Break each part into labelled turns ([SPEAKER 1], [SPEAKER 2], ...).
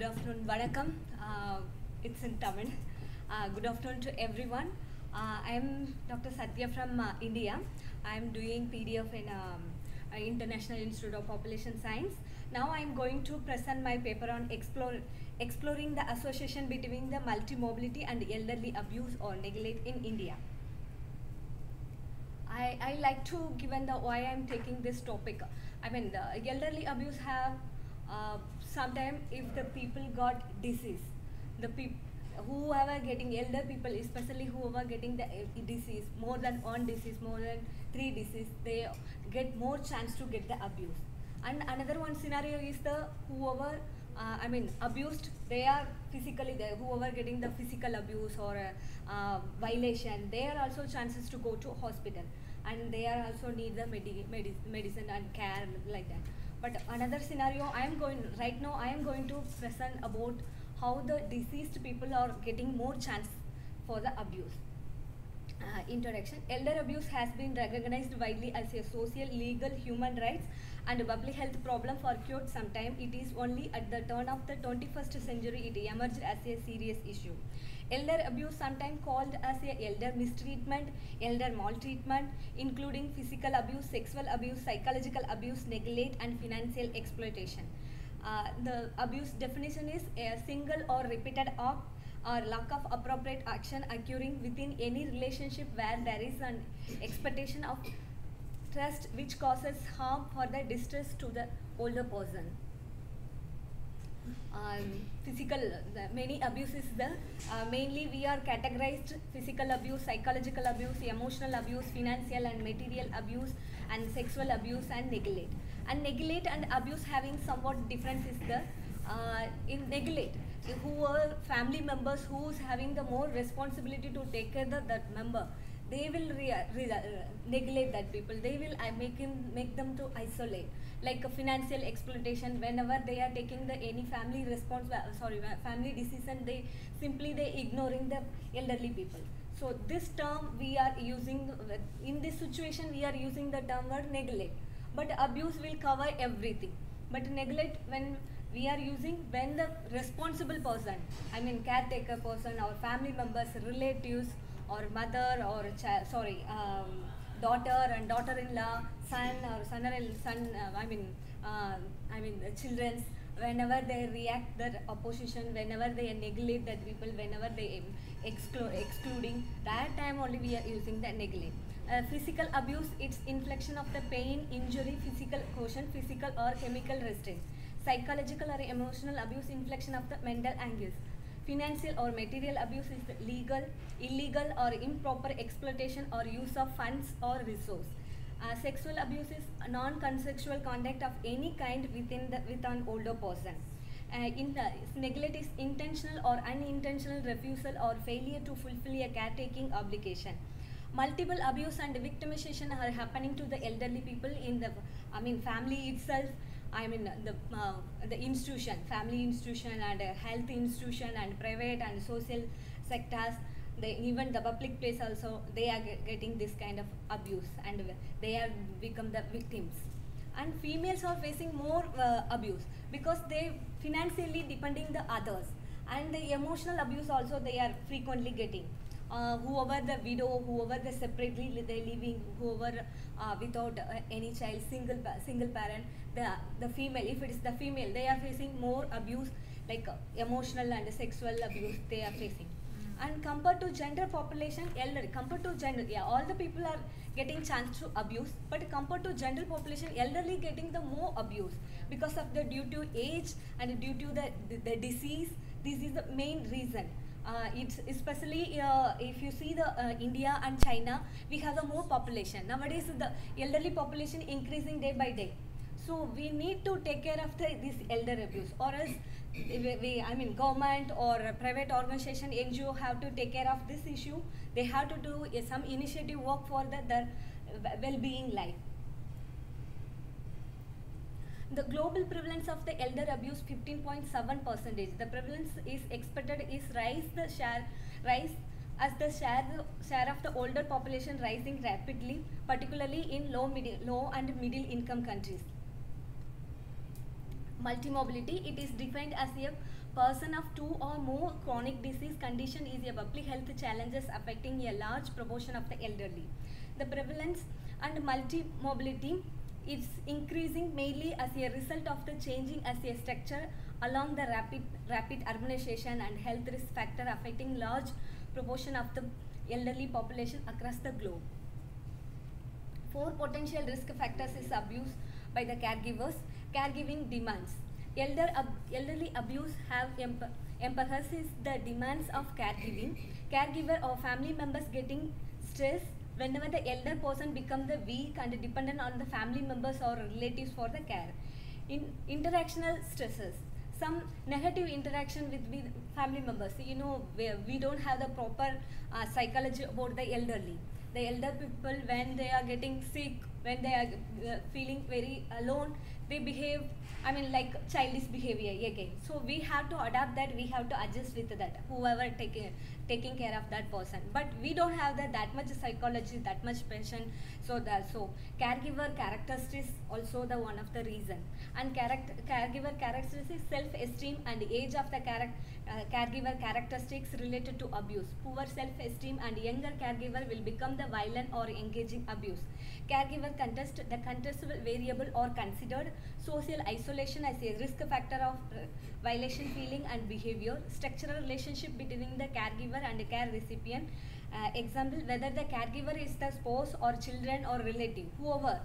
[SPEAKER 1] Good afternoon, Vanakkam. It's in Tamil. Good afternoon to everyone. I am Dr. Satya from India. I am doing PDF in International Institute of Population Science. Now I am going to present my paper on exploring the association between the multi-mobility and elderly abuse or neglect in India. I like to given the why I'm taking this topic. I mean, the elderly abuse have sometimes if the people got disease, the people whoever getting elder people, especially whoever getting the disease, more than one disease, more than 3 disease, they get more chance to get the abuse. And another one scenario is the whoever abused, they are physically there, whoever getting the physical abuse or violation, they are also chances to go to hospital, and they are also need the medicine and care like that. But another scenario I am going to present about how the deceased people are getting more chance for the abuse. Introduction. Elder abuse has been recognized widely as a social, legal, human rights and public health problem for quite some time. It is only at the turn of the 21st century it emerged as a serious issue. Elder abuse, sometimes called as a elder mistreatment, elder maltreatment, including physical abuse, sexual abuse, psychological abuse, neglect and financial exploitation. The abuse definition is a single or repeated act or lack of appropriate action occurring within any relationship where there is an expectation of trust which causes harm or the distress to the older person. Many abuses mainly we are categorized: physical abuse, psychological abuse, emotional abuse, financial and material abuse, and sexual abuse and neglect. And neglect and abuse having somewhat difference is the in neglect, who are family members who's having the more responsibility to take care of that member, they will neglect that people. They will make them to isolate, like a financial exploitation. Whenever they are taking the any family family decision, they ignoring the elderly people. So this term we are using in this situation, we are using the term word neglect. But abuse will cover everything. But neglect, when we are using when the responsible person, I mean caretaker person or family members, relatives or mother or daughter and daughter-in-law, son or children, whenever they react their opposition, whenever they neglect that people, whenever they excluding, that time only we are using the neglect. Physical abuse, it's infliction of the pain, injury, physical coercion, physical or chemical restraint. Psychological or emotional abuse, infliction of the mental anguish. Financial or material abuse is the legal, illegal or improper exploitation or use of funds or resource. Sexual abuse is non-consensual conduct of any kind with an older person. Neglect is intentional or unintentional refusal or failure to fulfill a caretaking obligation. Multiple abuse and victimization are happening to the elderly people in the family itself. The institution, family institution and health institution and private and social sectors, even the public place also, they are getting this kind of abuse and they have become the victims. And females are facing more abuse because they financially depending the others, and the emotional abuse also they are frequently getting. Whoever the widow, whoever the separately they living, whoever without any child, single parent, the female, if it is the female, they are facing more abuse, like emotional and sexual abuse they are facing. And compared to gender population, compared to gender, all the people are getting chance to abuse, but compared to general population, elderly getting the more abuse because of the due to age and due to the disease. This is the main reason. It's especially if you see the India and China, we have the more population. Nowadays the elderly population increasing day by day. So we need to take care of this elder abuse, or else government or private organization, NGO have to take care of this issue. They have to do some initiative work for their well-being life. The global prevalence of the elder abuse 15.7%. The prevalence is expected is rise as the share of the older population rising rapidly, particularly in low and middle income countries. Multimobility, it is defined as a person of two or more chronic disease condition is a public health challenges affecting a large proportion of the elderly. The prevalence and multi-mobility is increasing mainly as a result of the changing as a structure along the rapid urbanization and health risk factor affecting large proportion of the elderly population across the globe. Four potential risk factors is abuse by the caregivers, caregiving demands. Elderly abuse have emphasizes the demands of caregiving. Caregiver or family members getting stressed whenever the elder person becomes the weak and dependent on the family members or relatives for the care. Interactional stresses. Some negative interaction with family members. You know, we don't have the proper psychology about the elderly. The elder people, when they are getting sick, when they are feeling very alone, they behave, I mean, like childish behavior again. So we have to adapt that, we have to adjust with that, whoever taking care of that person. But we don't have that much psychology, that much passion. So caregiver characteristics also the one of the reason. And caregiver characteristics, self-esteem and age of the caregiver characteristics related to abuse. Poor self-esteem and younger caregiver will become the violent or engaging abuse. Caregiver contest, the contestable variable or considered social isolation as a risk factor of violation feeling and behavior. Structural relationship between the caregiver and the care recipient. Example, whether the caregiver is the spouse or children or relative, whoever.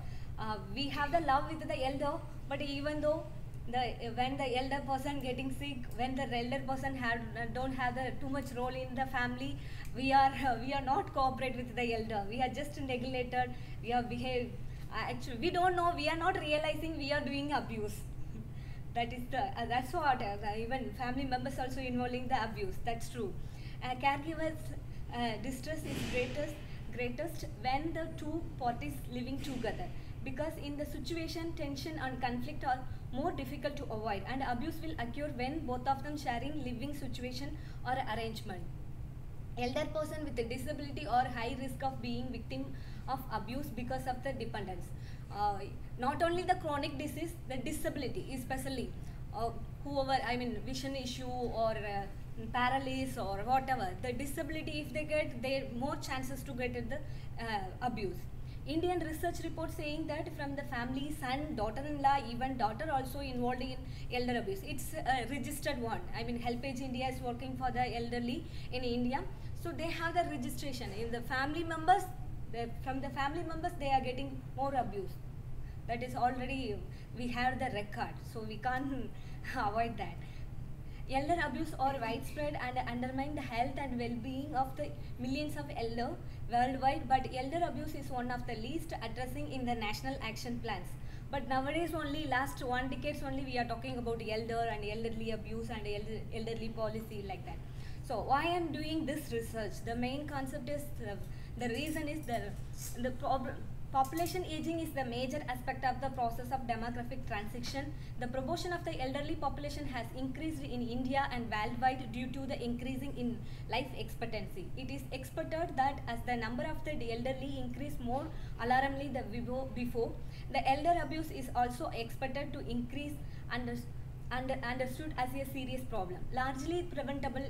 [SPEAKER 1] We have the love with the elder, but even though when the elder person getting sick, when the elder person don't have the too much role in the family, we are not cooperate with the elder. We are just neglected. We are behave. Actually, we don't know. We are not realizing we are doing abuse. That is that's what even family members also involving the abuse. That's true. Caregivers distress is greatest when the two parties living together, because in the situation tension and conflict are more difficult to avoid, and abuse will occur when both of them sharing living situation or arrangement. Elder person with a disability or high risk of being victim of abuse because of the dependence. Not only the chronic disease, the disability, especially whoever, I mean, vision issue or paralysis or whatever, the disability, if they get, there more chances to get the abuse. Indian research report saying that from the family, son, daughter-in-law, even daughter also involved in elder abuse. It's a registered one. I mean, HelpAge India is working for the elderly in India. So they have the registration. In the family members, from the family members, they are getting more abuse. That is already, we have the record. So we can't avoid that. Elder abuse are widespread and undermine the health and well-being of the millions of elder worldwide, but elder abuse is one of the least addressing in the national action plans. But nowadays only last 1 decade only we are talking about elder and elderly abuse and elderly policy like that. So why I am doing this research? The main concept is the reason is the problem. Population aging is the major aspect of the process of demographic transition. The proportion of the elderly population has increased in India and worldwide due to the increasing in life expectancy. It is expected that as the number of the elderly increase more alarmingly than before, the elder abuse is also expected to increase understood as a serious problem. Largely preventable,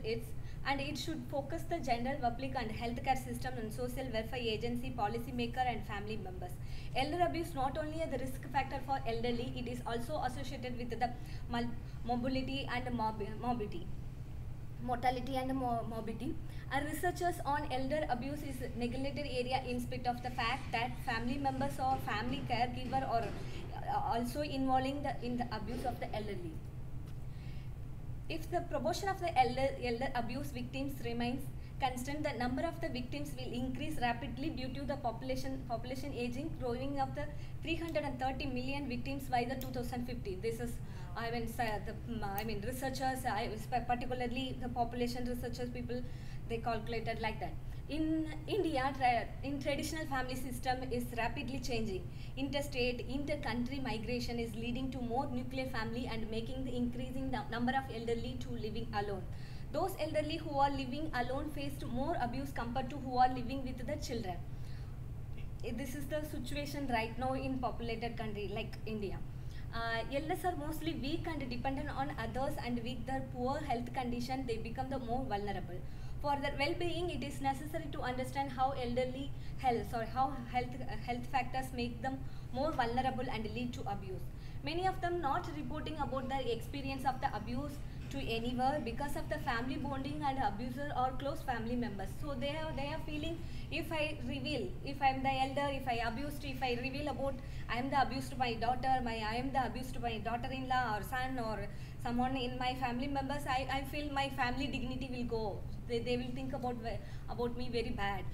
[SPEAKER 1] and it should focus the general public and healthcare system and social welfare agency, policy maker and family members. Elder abuse not only the risk factor for elderly, it is also associated with the mobility and mortality and morbidity. Researchers on elder abuse is neglected area in spite of the fact that family members or family caregiver are also involving in the abuse of the elderly. If the proportion of the elder abuse victims remains constant, the number of the victims will increase rapidly due to the population aging, growing of the 330 million victims by the 2050. This is, I mean, researchers, particularly the population researchers people, they calculated like that. In India, in traditional family system is rapidly changing. Interstate, inter-country migration is leading to more nuclear family and making the increasing the number of elderly to living alone. Those elderly who are living alone faced more abuse compared to who are living with the children. This is the situation right now in populated country like India. Elders are mostly weak and dependent on others, and with their poor health condition, they become the more vulnerable. For their well-being, it is necessary to understand how elderly health or how health factors make them more vulnerable and lead to abuse. Many of them not reporting about their experience of the abuse to anywhere because of the family bonding and abuser or close family members. So they are feeling, if I reveal, if I am the elder, if I abused, if I reveal about I am the abused my daughter, I am the abused my daughter-in-law or son or someone in my family members, I feel my family dignity will go. They will think about me very bad.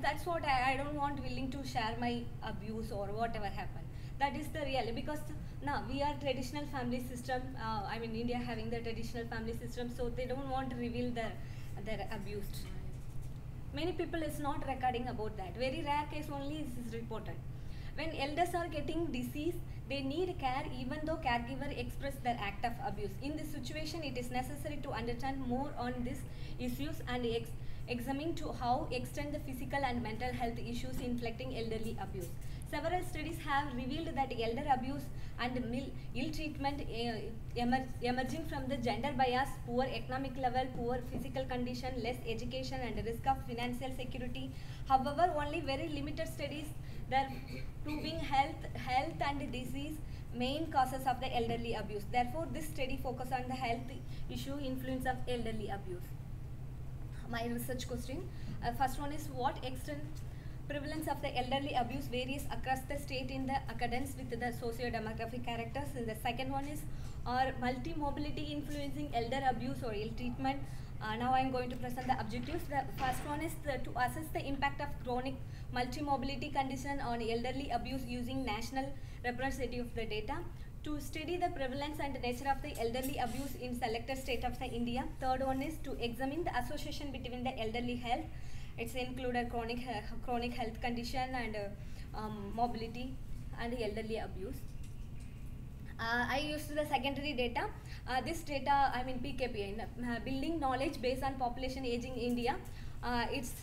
[SPEAKER 1] That's what I don't want willing to share my abuse or whatever happened. That is the reality, because now we are traditional family system. I mean, India having the traditional family system, so they don't want to reveal their abused. Many people is not recording about that. Very rare case only is reported. When elders are getting disease, they need care even though caregiver express their act of abuse. In this situation, it is necessary to understand more on these issues and examine to how extend the physical and mental health issues inflicting elderly abuse. Several studies have revealed that elder abuse and ill treatment emerging from the gender bias, poor economic level, poor physical condition, less education and risk of financial security. However, only very limited studies that proving health and disease main causes of the elderly abuse. Therefore, this study focus on the health issue influence of elderly abuse. My research question, first one is, what extent prevalence of the elderly abuse varies across the state in the accordance with the socio-demographic characters. And the second one is, are multi-mobility influencing elder abuse or ill treatment? Now I am going to present the objectives. The first one is to assess the impact of chronic multi-mobility condition on elderly abuse using national representative of the data. To study the prevalence and nature of the elderly abuse in selected state of the India. Third one is to examine the association between the elderly health. It's included chronic health condition and mobility and elderly abuse. I used the secondary data. This data, I mean PKPI, building knowledge based on population aging India. It's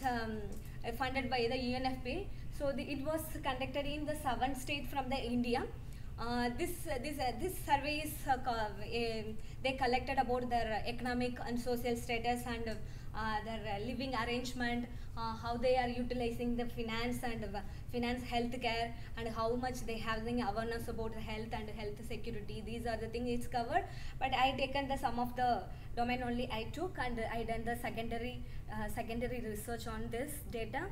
[SPEAKER 1] funded by the UNFPA. So it was conducted in the 7 states from the India. This survey is they collected about their economic and social status and their living arrangement, how they are utilizing the finance and finance health care, and how much they having awareness about the health and health security. These are the things it's covered. But I taken the some of the domain only I took, and I done the secondary research on this data.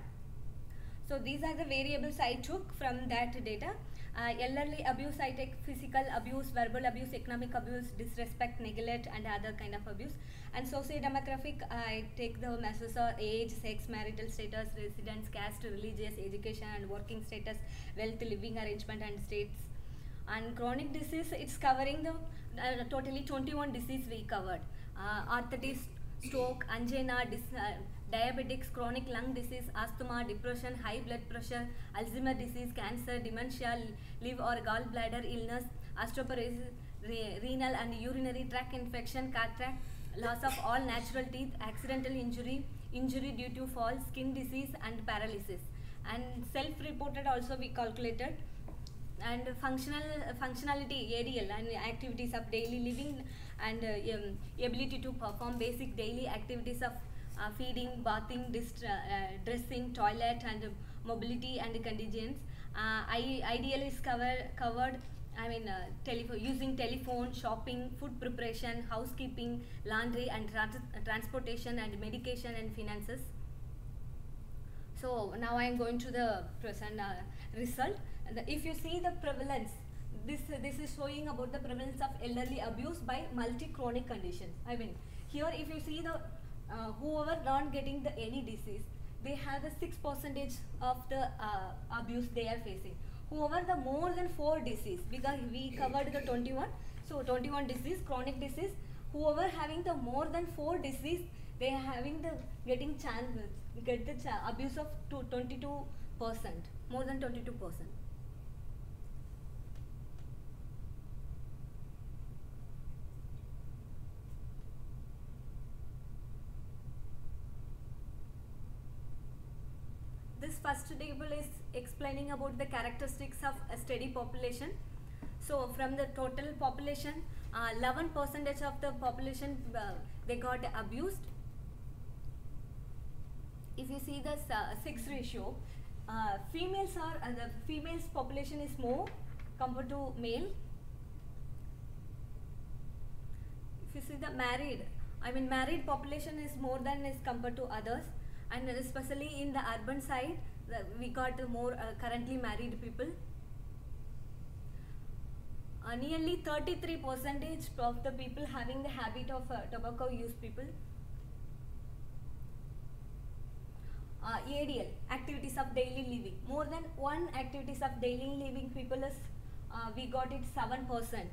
[SPEAKER 1] So these are the variables I took from that data. Elderly abuse, I take physical abuse, verbal abuse, economic abuse, disrespect, neglect, and other kind of abuse. And socio-demographic, I take the measures of age, sex, marital status, residence, caste, religious, education, and working status, wealth, living arrangement, and states. And chronic disease, it's covering the totally 21 disease we covered. Arthritis, stroke, angina, diabetics, chronic lung disease, asthma, depression, high blood pressure, Alzheimer's disease, cancer, dementia, liver or gallbladder illness, osteoporosis, renal and urinary tract infection, cataract, loss of all natural teeth, accidental injury, injury due to fall, skin disease, and paralysis. And self-reported also we calculated. And functionality, ADL, and activities of daily living, and ability to perform basic daily activities of feeding, bathing, dressing, toilet, and mobility and contingents. IDL is covered. I mean, using telephone, shopping, food preparation, housekeeping, laundry, and transportation, and medication and finances. So now I am going to the present result. If you see the prevalence, this is showing about the prevalence of elderly abuse by multi-chronic conditions. I mean, here if you see the whoever not getting the any disease, they have the 6% of the abuse they are facing. Whoever the more than 4 disease, because we covered the 21, so 21 disease, chronic disease, whoever having the more than 4 disease, they are having the getting chance get the abuse of 22%, more than 22%. This first table is explaining about the characteristics of a steady population. So from the total population, 11% of the population they got abused. If you see the 6 ratio, females are the females population is more compared to male. If you see the married population is more than is compared to others, and especially in the urban side, we got more currently married people. Nearly 33% of the people having the habit of tobacco use people. ADL, activities of daily living, more than one activities of daily living people is we got it 7%.